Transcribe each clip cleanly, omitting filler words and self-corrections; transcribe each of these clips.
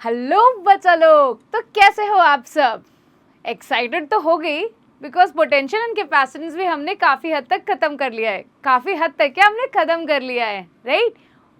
Hello बच्चा लोग, तो कैसे हो आप सब? एक्साइटेड तो हो गई बिकॉज पोटेंशियल एंड कैपेसिटेंस भी हमने काफ़ी हद तक ख़त्म कर लिया है। काफ़ी हद तक क्या हमने ख़त्म कर लिया है, राइट?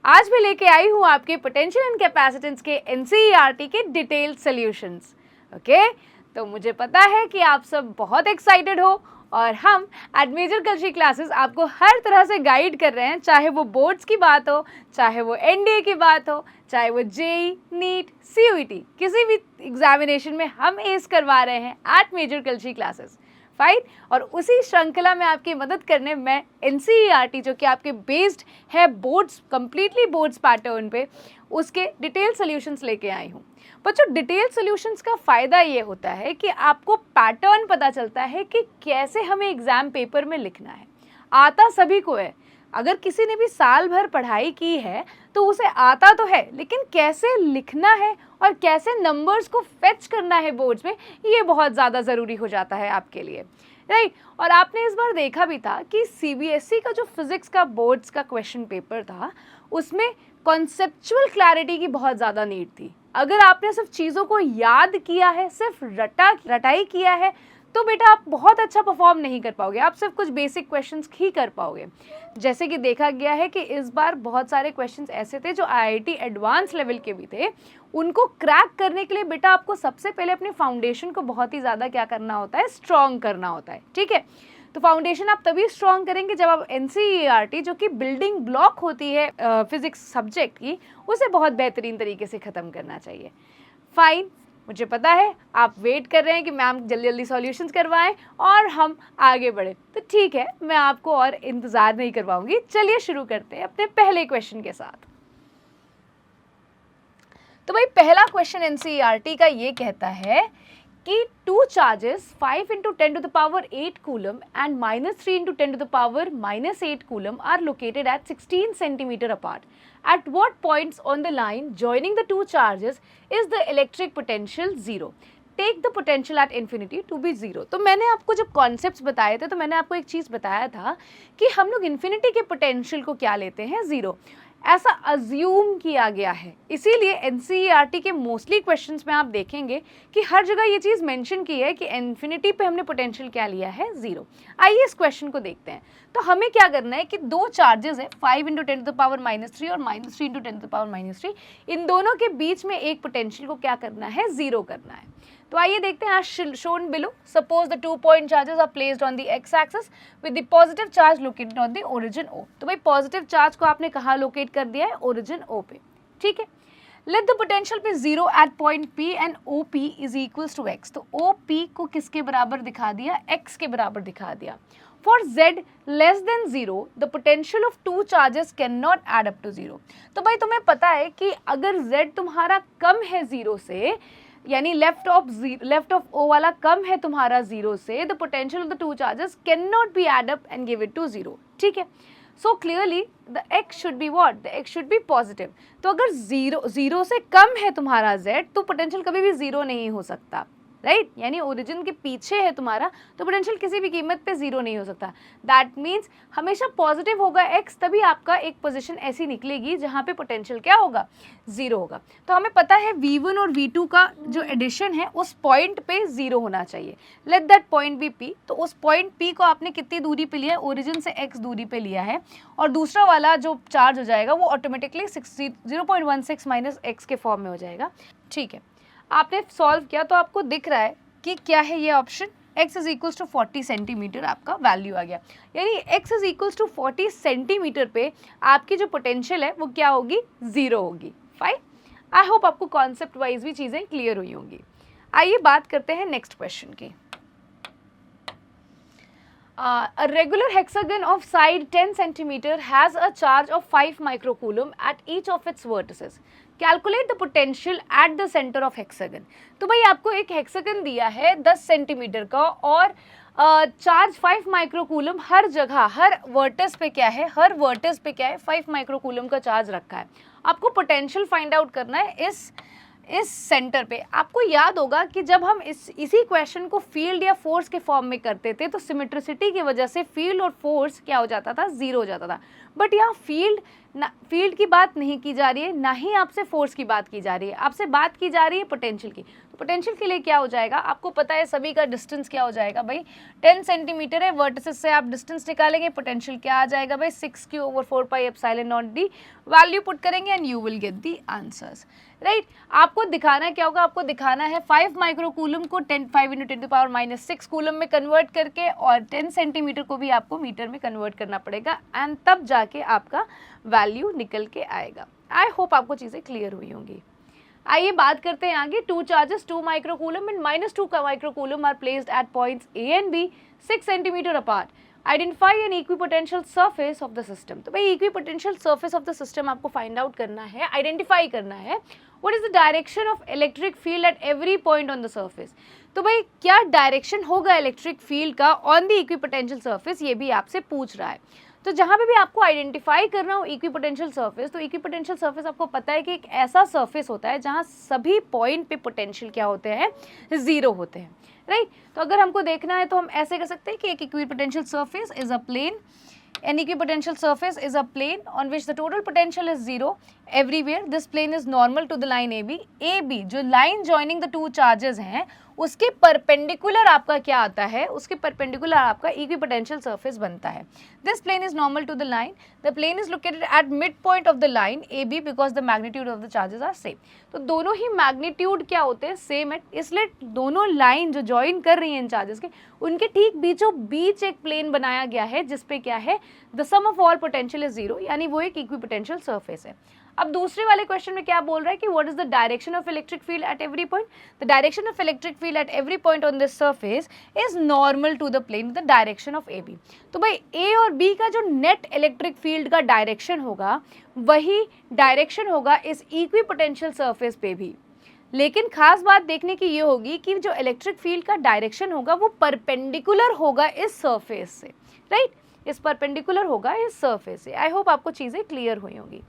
आज मैं लेके आई हूँ आपके पोटेंशियल एंड कैपेसिटेंस के एनसीईआरटी के डिटेल्ड सॉल्यूशंस। ओके, तो मुझे पता है कि आप सब बहुत एक्साइटेड हो और हम एट मेजर कल्चरल क्लासेस आपको हर तरह से गाइड कर रहे हैं, चाहे वो बोर्ड्स की बात हो, चाहे वो एनडीए की बात हो, चाहे वो जेई, नीट, सीयूईटी, किसी भी एग्जामिनेशन में हम एस करवा रहे हैं at major cultural classes. Fine, और उसी श्रृंखला में आपकी मदद करने मैं एनसीईआरटी जो कि आपके बेस्ड है बोर्ड्स, कंप्लीटली बोर्ड्स पैटर्न पे, उसके डिटेल सॉल्यूशंस लेके आई हूँ। बच्चों, डिटेल सॉल्यूशंस का फ़ायदा ये होता है कि आपको पैटर्न पता चलता है कि कैसे हमें एग्ज़ाम पेपर में लिखना है। आता सभी को है, अगर किसी ने भी साल भर पढ़ाई की है तो उसे आता तो है, लेकिन कैसे लिखना है और कैसे नंबर्स को फेच करना है बोर्ड्स में, ये बहुत ज़्यादा ज़रूरी हो जाता है आपके लिए, राइट? और आपने इस बार देखा भी था कि सीबीएसई का जो फिज़िक्स का बोर्ड्स का क्वेश्चन पेपर था, उसमें कॉन्सेप्चुअल क्लैरिटी की बहुत ज़्यादा नीड थी। अगर आपने सिर्फ चीज़ों को याद किया है, सिर्फ रटाई किया है, तो बेटा आप बहुत अच्छा परफॉर्म नहीं कर पाओगे, आप सिर्फ कुछ बेसिक क्वेश्चंस ही कर पाओगे। जैसे कि देखा गया है कि इस बार बहुत सारे क्वेश्चंस ऐसे थे जो आईआईटी एडवांस लेवल के भी थे। उनको क्रैक करने के लिए बेटा आपको सबसे पहले अपने फाउंडेशन को बहुत ही ज़्यादा क्या करना होता है, स्ट्रॉन्ग करना होता है, ठीक है? तो फाउंडेशन आप तभी स्ट्रॉन्ग करेंगे जब आप एनसीईआरटी जो कि बिल्डिंग ब्लॉक होती है फिजिक्स सब्जेक्ट की, उसे बहुत बेहतरीन तरीके से ख़त्म करना चाहिए। फाइन, मुझे पता है आप वेट कर रहे हैं कि मैम जल्दी जल्दी सॉल्यूशंस करवाएं और हम आगे बढ़े, तो ठीक है, मैं आपको और इंतज़ार नहीं करवाऊंगी। चलिए शुरू करते हैं अपने पहले क्वेश्चन के साथ। तो भाई पहला क्वेश्चन एनसीईआरटी का ये कहता है कि two charges 5 into 10 to the power 8 coulomb and minus 3 into 10 to the power minus 8 coulomb are located at 16 centimeter apart. At what points on the line joining the two charges is the electric potential zero? Take the potential at infinity to be zero. तो मैंने आपको जब concepts बताए थे तो मैंने आपको एक चीज़ बताया था कि हम लोग इन्फिनिटी के पोटेंशियल को क्या लेते हैं, ज़ीरो। ऐसा अज्यूम किया गया है, इसीलिए एनसीईआरटी के मोस्टली क्वेश्चंस में आप देखेंगे कि हर जगह ये चीज़ मेंशन की है कि इन्फिनिटी पे हमने पोटेंशियल क्या लिया है, ज़ीरो। आइए इस क्वेश्चन को देखते हैं। तो हमें क्या करना है कि दो चार्जेस है, 5 इंटू 10 टू द पावर -3 और -3 इंटू 10 टू द पावर -3, इन दोनों के बीच में एक पोटेंशियल को क्या करना है, ज़ीरो करना है। तो आइए देखते हैं, shown below, suppose the 2 point charges are placed on the X axis with the positive charge located on the origin O. तो भाई पॉजिटिव चार्ज को आपने कहाँ लोकेट कर दिया है, ओरिजिन ओ पे, ठीक है। Let the potential be zero at point P and O P is equals to X. तो ओ पी को किसके बराबर दिखा दिया, एक्स के बराबर दिखा दिया। For z less than 0, the potential of two charges cannot add up to 0. तो भाई तुम्हें पता है कि अगर z तुम्हारा कम है 0 से, यानी लेफ्ट ऑफ ओ वाला कम है तुम्हारा 0 से, the potential of the two charges can not be add up and give it to 0, ठीक है। So clearly the x should be what, the x should be positive. तो अगर 0 से कम है तुम्हारा z, तो पोटेंशियल कभी भी 0 नहीं हो सकता, राइट? यानी ओरिजिन के पीछे है तुम्हारा, तो पोटेंशियल किसी भी कीमत पे 0 नहीं हो सकता। दैट मीन्स हमेशा पॉजिटिव होगा x, तभी आपका एक पोजीशन ऐसी निकलेगी जहाँ पे पोटेंशियल क्या होगा, 0 होगा। तो हमें पता है v1 और v2 का जो एडिशन है उस पॉइंट पे 0 होना चाहिए। Let that point be p। तो उस पॉइंट p को आपने कितनी दूरी पे लिया है, ओरिजिन से x दूरी पे लिया है, और दूसरा वाला जो चार्ज हो जाएगा वो ऑटोमेटिकली 0.16 माइनस x के फॉर्म में हो जाएगा, ठीक है। आपने सॉल्व किया तो आपको दिख रहा है कि क्या है ये option, x is equals to 40 centimetre आपका वैल्यू आ गया। यानी x is equals to 40 centimetre पे आपकी जो पोटेंशियल है वो क्या होगी, 0 होगी। फाइन, आई होप आपको कॉन्सेप्ट वाइज भी चीज़ें क्लियर हुई होंगी। आइए बात करते हैं नेक्स्ट क्वेश्चन की। A regular hexagon of side 10 centimeter has a charge of 5 microcoulomb at each of its vertices. Calculate the potential at the center of hexagon. तो भाई आपको एक हेक्सागन दिया है 10 सेंटीमीटर का और चार्ज 5 माइक्रोकूलम हर जगह, हर वर्टिस पे क्या है, हर वर्टिस पे क्या है, 5 माइक्रोकूलम का चार्ज रखा है। आपको पोटेंशियल फाइंड आउट करना है इस सेंटर पे। आपको याद होगा कि जब हम इसी क्वेश्चन को फील्ड या फोर्स के फॉर्म में करते थे तो सिमेट्रिसिटी की वजह से फील्ड और फोर्स क्या हो जाता था, 0 हो जाता था। बट यहाँ फील्ड ना फील्ड की बात नहीं की जा रही है, ना ही आपसे फोर्स की बात की जा रही है, आपसे बात की जा रही है पोटेंशियल की। तो पोटेंशियल के लिए क्या हो जाएगा, आपको पता है सभी का डिस्टेंस क्या हो जाएगा भाई, 10 सेंटीमीटर है, वर्टिसेस से आप डिस्टेंस निकालेंगे, पोटेंशियल क्या आ जाएगा भाई 6q/4πε0d, वैल्यू पुट करेंगे and you will get the answers, right. आपको दिखाना क्या होगा, आपको दिखाना है 5 माइक्रोकूलम को 5 × 10⁻⁶ कूलम में कन्वर्ट करके, और 10 सेंटीमीटर को भी आपको मीटर में कन्वर्ट करना पड़ेगा, एंड तब जाके आपका वैल्यू निकल के आएगा। आई होप आपको चीज़ें क्लियर हुई होंगी। आइए बात करते हैं आगे। 2 charges 2 microcoulomb and -2 microcoulomb are placed at points A and B 6 centimetre apart. Identify an equipotential surface of the system. तो भाई equipotential surface of the system आपको फाइंड आउट करना है, आइडेंटिफाई करना है। What is the direction of electric field at every point on the surface. तो भाई क्या डायरेक्शन होगा इलेक्ट्रिक फील्ड का ऑन द इक्विपोटेंशियल सरफेस, ये भी आपसे पूछ रहा है। तो जहाँ पे भी आपको आइडेंटिफाई करना हो इक्विपोटेंशियल सरफेस, तो इक्विपोटेंशियल सरफेस आपको पता है कि एक ऐसा सरफेस होता है जहाँ सभी पॉइंट पे पोटेंशियल क्या होते हैं, 0 होते हैं, राइट। तो अगर हमको देखना है तो हम ऐसे कर सकते हैं कि एक equipotential surface is a plane, an equipotential surface is a plane on which the total potential is 0 everywhere. This plane is normal to the line AB. AB जो line joining the two charges हैं, उसके perpendicular आपका क्या आता है, उसके perpendicular आपका equipotential surface बनता है। This plane is normal to the line, the plane is located at mid point of the line A B because the magnitude of the charges are same. तो दोनों ही मैग्नीट्यूड क्या होते हैं, same है, इसलिए दोनों लाइन जो ज्वाइन कर रही हैं इन चार्जेस के, उनके ठीक बीचों बीच एक प्लेन बनाया गया है जिसपे क्या है, the sum of all potential is 0, यानी वो एक इक्विपोटेंशियल सरफेस है। अब दूसरे वाले क्वेश्चन में क्या बोल रहा है कि what is the direction of electric field at every point. The direction of electric field at every point on this surface is normal to the plane the direction of A B. तो भाई A और B का जो net electric field का direction होगा वही direction होगा इस इक्विपोटेंशियल सरफेस पे भी। लेकिन खास बात देखने की ये होगी कि जो इलेक्ट्रिक फील्ड का डायरेक्शन होगा वो परपेंडिकुलर होगा इस सरफेस से, राइट, इस परपेंडिकुलर होगा इस सरफेस से। आई होप आपको चीज़ें क्लियर हुई होंगी।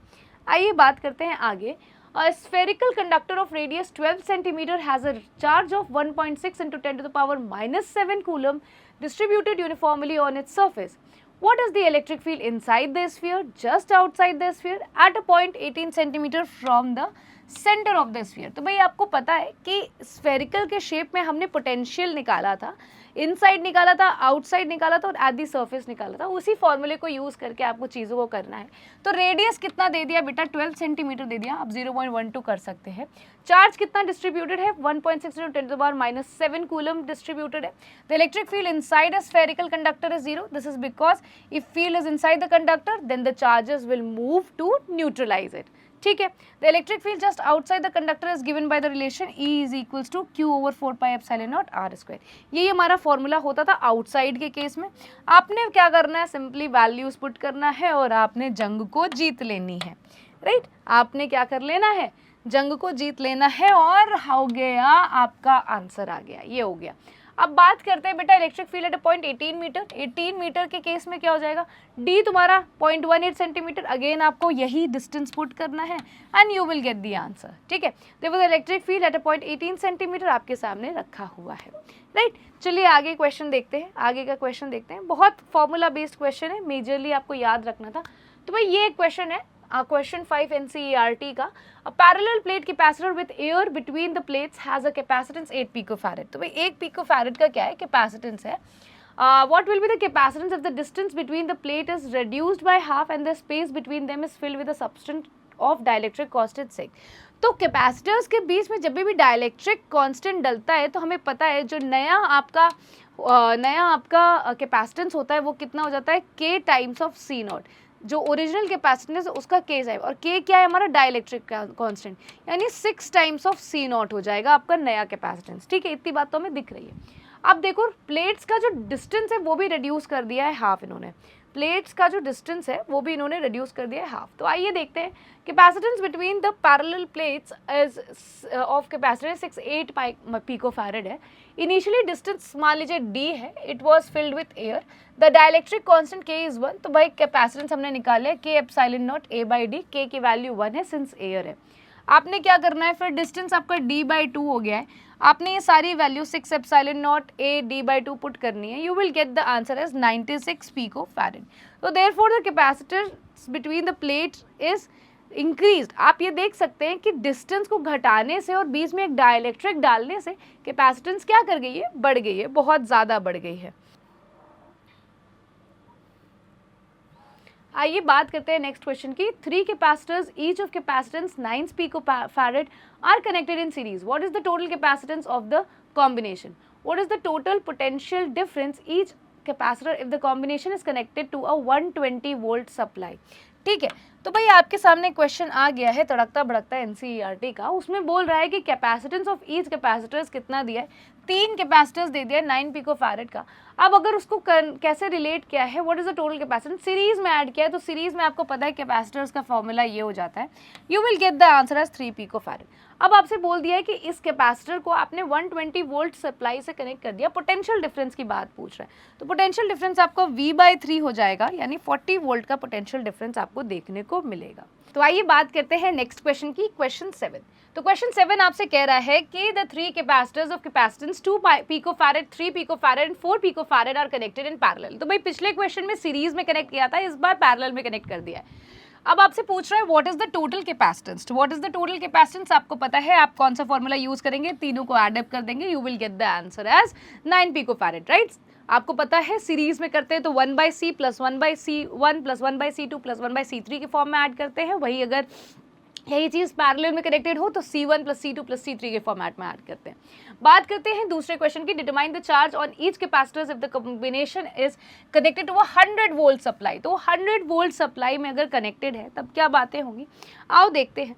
आइए बात करते हैं आगे। A spherical conductor of radius 12 centimeter has a charge of 1.6 × 10⁻⁻7 coulomb distributed uniformly on its surface. What is the electric field inside the sphere, just outside the sphere, at a point 18 centimeter from the center of the sphere? तो भाई आपको पता है कि spherical के shape में हमने potential निकाला था, इनसाइड निकाला था, आउटसाइड निकाला था और एट दी सरफेस निकाला था। उसी फॉर्मूले को यूज़ करके आपको चीज़ों को करना है। तो रेडियस कितना दे दिया बेटा, 12 सेंटीमीटर दे दिया, आप 0.12 कर सकते हैं। चार्ज कितना डिस्ट्रीब्यूटेड है, 1.6 × 10⁻⁻7 कूलम डिस्ट्रीब्यूटेड है। The electric field inside a spherical conductor is 0। This is because if field is inside the conductor then the charges will move to neutralise it, ठीक है। The electric field just outside the conductor is given by the relation E is equals to Q/4πε0 r²। ये हमारा formula होता था outside के case में। आपने क्या करना है, सिंपली वैल्यूज पुट करना है और आपने जंग को जीत लेनी है, राइट। आपने क्या कर लेना है, जंग को जीत लेना है, और हो गया आपका आंसर आ गया, ये हो गया। अब बात करते हैं बेटा electric field at a point 18 metre. 18 metre के केस में क्या हो जाएगा, डी तुम्हारा 0.18 सेंटीमीटर, अगेन आपको यही डिस्टेंस पुट करना है and you will get the answer, ठीक है। देखो electric field at a point 18 centimetre आपके सामने रखा हुआ है, राइट। चलिए आगे क्वेश्चन देखते हैं, आगे का क्वेश्चन देखते हैं। बहुत फॉर्मूला बेस्ड क्वेश्चन है, मेजरली आपको याद रखना था। तो भाई ये क्वेश्चन है क्वेश्चन 5 NCERT का। A parallel plate capacitor with air between the plates has a capacitance 8 picofarad। तो भाई 1 picofarad का क्या है, कैपेसिटेंस है। What will be the capacitance if the distance between the plate is reduced by half and the space between them is filled with a substance of dielectric constant 6। तो capacitors के बीच में जब भी dielectric constant डलता है तो हमें पता है जो नया आपका कैपेसिटेंस होता है वो कितना हो जाता है, K टाइम्स ऑफ C0। जो ओरिजिनल कैपेसिटेंस है उसका K है, और K क्या है हमारा डाइलेक्ट्रिक कांस्टेंट, यानी 6 टाइम्स ऑफ C0 हो जाएगा आपका नया कैपेसिटेंस, ठीक है। इतनी बात तो हमें दिख रही है। अब देखो प्लेट्स का जो डिस्टेंस है वो भी रिड्यूस कर दिया है हाफ इन्होंने, प्लेट्स का जो डिस्टेंस है वो भी इन्होंने रिड्यूस कर दिया है हाफ। तो आइए देखते हैं capacitance between the parallel plates is of capacitance 8 picofarad है। इनिशियली डिस्टेंस मान लीजिए d है, it was filled with air, the dielectric constant K is 1। तो भाई कैपेसिटेंस हमने निकाला है K ε0 A/d, K की वैल्यू 1 है सिंस एयर है। आपने क्या करना है फिर, डिस्टेंस आपका d/2 हो गया है, आपने ये सारी value 6 epsilon not a d/2 put करनी है, you will get the answer as 96 picofarad. तो therefore the capacitance between the plate is increase. आप ये देख सकते हैं कि डिस्टेंस को घटाने से और बीच में एक डाइलेक्ट्रिक डालने से कैपेसिटेंस क्या कर गई है, बढ़ गई है, बहुत ज़्यादा बढ़ गई है। आइए बात करते हैं नेक्स्ट क्वेश्चन की। 3 capacitors each of capacitance 9 picofarad are connected in series, what is the total capacitance of the combination, what is the total potential difference each capacitor if the combination is connected to a 120 volt supply. ठीक है, तो भाई आपके सामने question आ गया है तड़कता भड़कता NCERT का, उसमें बोल रहा है कि कैपेसिटेंस ऑफ ईच कैपेसिटर्स कितना दिया है, 3 कैपेसिटर्स दे दिया है 9 पिकोफैरेड का। अब अगर उसको कैसे रिलेट किया है, what is the total capacitance, series में ऐड किया है, तो सीरीज में आपको पता है कैपेसिटर्स का फॉर्मूला ये हो जाता है, you will get the answer as 3 picofarad. अब आपसे बोल दिया है कि इस कैपेसिटर को आपने 120 वोल्ट सप्लाई से कनेक्ट कर दिया, पोटेंशियल डिफरेंस की बात पूछ रहा है, तो पोटेंशियल डिफरेंस आपका V/3 हो जाएगा, यानी 40 वोल्ट का पोटेंशियल डिफरेंस आपको देखने को मिलेगा। तो आइए बात करते हैं नेक्स्ट क्वेश्चन की, क्वेश्चन 7। तो क्वेश्चन 7 आपसे कह रहा है कि the 3 capacitors of capacitance 2 picofarad, 3 picofarad and 4 picofarad are connected in parallel. तो भाई पिछले क्वेश्चन में सीरीज में कनेक्ट किया था, इस बार पैरेलल में कनेक्ट कर दिया है। अब आपसे पूछ रहा है what is the total capacitance, what is the total capacitance आपको पता है, आप कौन सा फॉर्मूला यूज करेंगे, तीनों को एड अप कर देंगे, you will get the answer as 9 picofarad, right. आपको पता है सीरीज में करते हैं तो 1/c plus 1/c1 plus 1/c2 plus 1/c3 के फॉर्म में ऐड करते हैं, वही अगर यही चीज़ पैरेलल में कनेक्टेड हो तो C1 plus C2 plus C3 के फॉर्मेट में ऐड करते हैं। बात करते हैं दूसरे क्वेश्चन की, determine the charge on each capacitors if the combination is connected to a 100 volt supply. तो 100 वोल्ट सप्लाई में अगर कनेक्टेड है तब क्या बातें होंगी, आओ देखते हैं।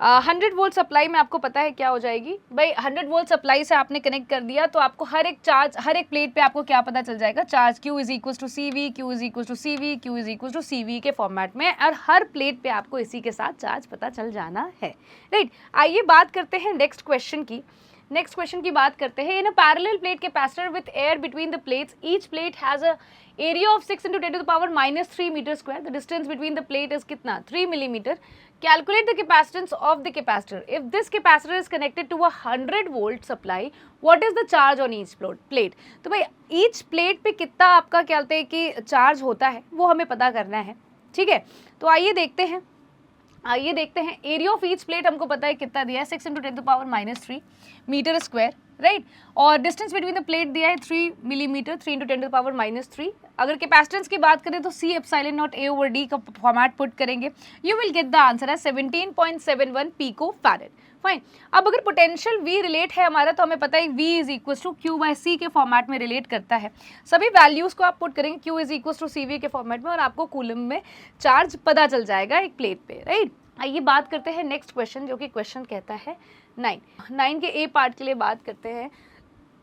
100 वोल्ट सप्लाई में आपको पता है क्या हो जाएगी भाई, 100 वोल्ट सप्लाई से आपने कनेक्ट कर दिया तो आपको हर एक चार्ज, हर एक प्लेट पे आपको क्या पता चल जाएगा, charge Q is equal to CV, Q is equal to CV, Q is equal to CV के फॉर्मेट में, और हर प्लेट पे आपको इसी के साथ चार्ज पता चल जाना है, राइट। आइए बात करते हैं नेक्स्ट क्वेश्चन की। नेक्स्ट क्वेश्चन की बात करते हैं, in a parallel plate capacitor with air between the plates, each plate has a area of 6 × 10⁻³ metre square, the distance between the plate is कितना, 3 millimetre. Calculate the capacitance of the capacitor. If this capacitor is connected to a 100 volt supply, what is the charge on each plate? तो भाई each plate पे कितना आपका क्या कहते हैं कि चार्ज होता है वो हमें पता करना है, ठीक है। तो आइए देखते हैं, एरिया ऑफ ईच प्लेट हमको पता है कितना दिया है, 6 × 10⁻³ मीटर स्क्वायर, राइट। और डिस्टेंस बिटवीन द प्लेट दिया है 3 मिलीमीटर, 3 × 10⁻³ अगर कैपेसिटेंस की बात करें तो C एप्सिलॉन नॉट A/D का फॉर्मेट पुट करेंगे, you will get the answer है 17.71 पिकोफैरेड, फाइन। अब अगर पोटेंशियल V रिलेट है हमारा तो हमें पता है V is equal to Q/C के फॉर्मेट में रिलेट करता है, सभी वैल्यूज को आप पुट करेंगे Q is equal to CV के फॉर्मेट में और आपको कूलम में चार्ज पता चल जाएगा एक प्लेट पे, राइट। आइए बात करते हैं नेक्स्ट क्वेश्चन, जो कि क्वेश्चन कहता है 9 के A पार्ट के लिए बात करते हैं।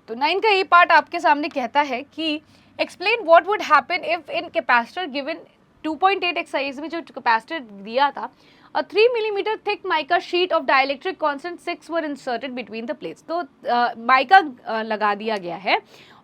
तो 9 का A पार्ट आपके सामने कहता है कि explain what would happen if in capacitor given 2.8 exercise में जो कैपेसिटर दिया था, a 3 millimeter thick mica sheet of dielectric constant 6 were inserted between the plates। तो माइका लगा दिया गया है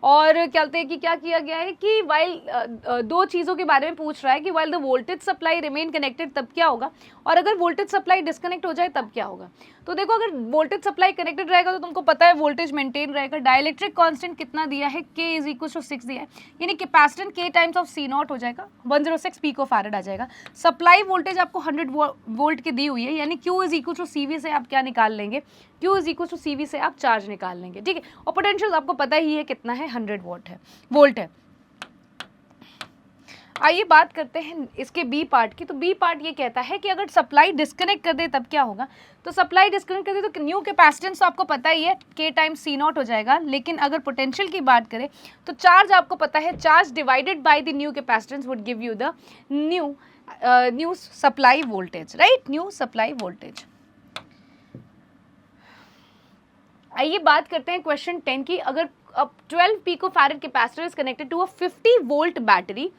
और क्या कहते हैं कि क्या किया गया है कि वाइल दो चीज़ों के बारे में पूछ रहा है कि while the voltage supply remain connected तब क्या होगा, और अगर वोल्टेज सप्लाई डिस्कनेक्ट हो जाए तब क्या होगा। तो देखो अगर वोल्टेज सप्लाई कनेक्टेड रहेगा तो तुमको पता है वोल्टेज मेंटेन रहेगा। डाइलेक्ट्रिक कांस्टेंट कितना दिया है, K इज इक्वल टू 6 दिया है, यानी capacitance K times of C0 हो जाएगा, 106 पिकोफैरेड आ जाएगा। सप्लाई वोल्टेज आपको 100 वोल्ट की दी हुई है, यानी Q is equal to CV से आप क्या निकाल लेंगे, Q is equal to CV से आप चार्ज निकाल लेंगे, ठीक है। और पोटेंशियल आपको पता ही है कितना है, 100 वोल्ट है। आइए बात करते हैं इसके बी पार्ट की। तो बी पार्ट ये कहता है कि अगर सप्लाई डिस्कनेक्ट कर दे तब क्या होगा। तो सप्लाई डिस्कनेक्ट कर दे तो न्यू कैपेसिटेंस तो आपको पता ही है K टाइम्स C0 हो जाएगा, लेकिन अगर पोटेंशियल की बात करें तो चार्ज आपको पता है, charge divided by the new capacitance would give you the new supply voltage, right, new supply voltage. आइए बात करते हैं क्वेश्चन 10 की। अगर अब 12 picofarad capacitor is connected to a 50 volt battery,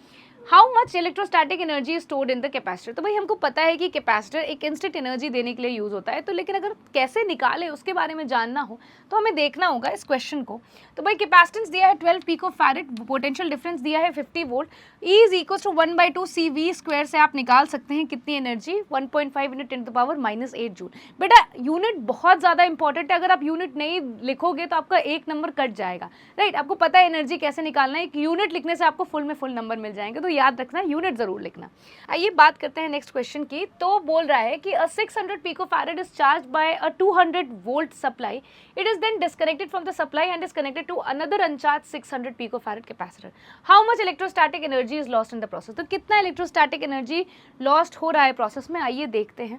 how much electrostatic energy is stored in the capacitor. तो भाई हमको पता है कि कैपेसिटर एक इंस्टेंट एनर्जी देने के लिए यूज होता है, तो लेकिन अगर कैसे निकाले उसके बारे में जानना हो तो हमें देखना होगा इस क्वेश्चन को। तो भाई कैपेसिटेंस दिया है 12 पिकोफैरेड, पोटेंशियल डिफरेंस दिया है 50 volt, E is equal to 1/2 CV square से आप निकाल सकते हैं कितनी एनर्जी, 1.5 × 10⁻⁸ जूल। बेटा यूनिट बहुत ज़्यादा इंपॉर्टेंट है, अगर आप यूनिट नहीं लिखोगे तो आपका एक नंबर कट जाएगा, राइट। आपको पता है एनर्जी कैसे निकालना है, एक यूनिट लिखने से आपको फुल में फुल नंबर मिल जाएंगे, तो याद रखना यूनिट जरूर लिखना। आइए बात करते हैं नेक्स्ट क्वेश्चन की। तो बोल रहा है कि 600 picofarad is charge by a 200 volt supply, it is then disconnected from the supply and is connected to another uncharge 600 picofarad capacitor. How much electrostatic energy is lost in the process. तो कितना electrostatic energy lost हो रहा है process में, आइए देखते हैं।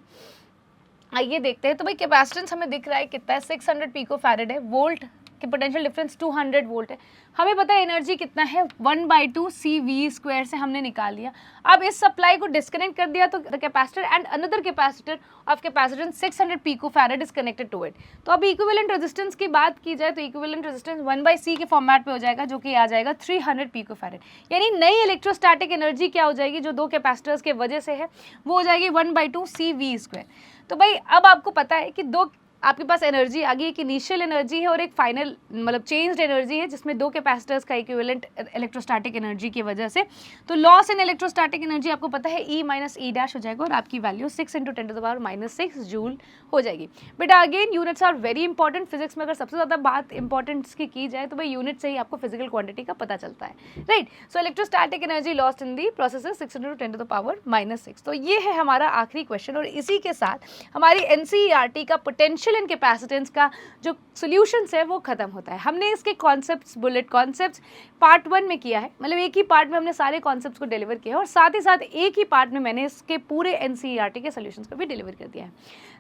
तो भाई कैपेसिटेंस हमें दिख रहा है कितना है, 600 पिकोफैरेड है, वोल्ट कि पोटेंशियल डिफरेंस 200 वोल्ट है। हमें पता है एनर्जी कितना है, 1/2 CV स्क्वायर से हमने निकाल लिया। अब इस सप्लाई को डिस्कनेक्ट कर दिया तो the capacitor and another capacitor of capacitance 600 picofarad is connected to it. तो अब इक्विवेलेंट रेजिस्टेंस की बात की जाए तो इक्विवेलेंट रेजिस्टेंस 1/C के फॉर्मेट में हो जाएगा, जो कि आ जाएगा 300 पिकोफैरेड। यानी नई इलेक्ट्रोस्टैटिक एनर्जी क्या हो जाएगी, जो दो कैपेसिटर्स के वजह से है, वो हो जाएगी 1/2 CV स्क्वायर। तो भाई अब आपको पता है कि दो आपके पास एनर्जी आ गई, एक इनिशियल एनर्जी है और एक फाइनल मतलब चेंज्ड एनर्जी है, जिसमें दो कैपेसिटर्स का इक्विवेलेंट इलेक्ट्रोस्टैटिक एनर्जी की वजह से। तो लॉस इन इलेक्ट्रोस्टैटिक एनर्जी आपको पता है E - E डैश हो जाएगा और आपकी वैल्यू 6 × 10⁻⁻6 जूल हो जाएगी। बेटा again units are very important, physics में अगर सबसे ज़्यादा बात इंपॉर्टेंस की जाए तो भाई यूनिट से ही आपको फिजिकल क्वांटिटी का पता चलता है, right. So electrostatic energy lost in the process 6 × 10⁻⁻6। तो ये है हमारा आखिरी क्वेश्चन और इसी के साथ हमारी NCERT का पोटेंशियल एंड कैपेसिटेंस का जो सॉल्यूशंस है वो खत्म होता है। हमने इसके कॉन्सेप्ट्स, बुलेट कॉन्सेप्ट्स पार्ट 1 में किया है, मतलब एक ही पार्ट में हमने सारे कॉन्सेप्ट्स को डिलीवर किया है और साथ ही साथ एक ही पार्ट में मैंने इसके पूरे NCERT के सॉल्यूशंस को भी डिलीवर कर दिया है।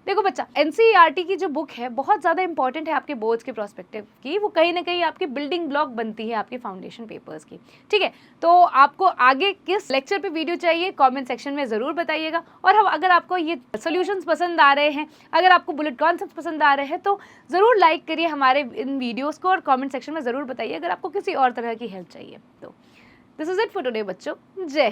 देखो बच्चा, NCERT की जो बुक है बहुत ज़्यादा इंपॉर्टेंट है आपके बोर्ड्स के प्रोस्पेक्टिव की, वो कहीं ना कहीं आपकी बिल्डिंग ब्लॉक बनती है आपके फाउंडेशन पेपर्स की, ठीक है। तो आपको आगे किस लेक्चर पे वीडियो चाहिए कमेंट सेक्शन में ज़रूर बताइएगा। और हम अगर आपको ये सॉल्यूशंस पसंद आ रहे हैं, अगर आपको बुलेट कॉन्सेप्ट्स पसंद आ रहे हैं तो ज़रूर लाइक करिए हमारे इन वीडियोज़ को और कॉमेंट सेक्शन में ज़रूर बताइए अगर आपको किसी और तरह की हेल्प चाहिए तो। This is it for today बच्चों, जय हिंद।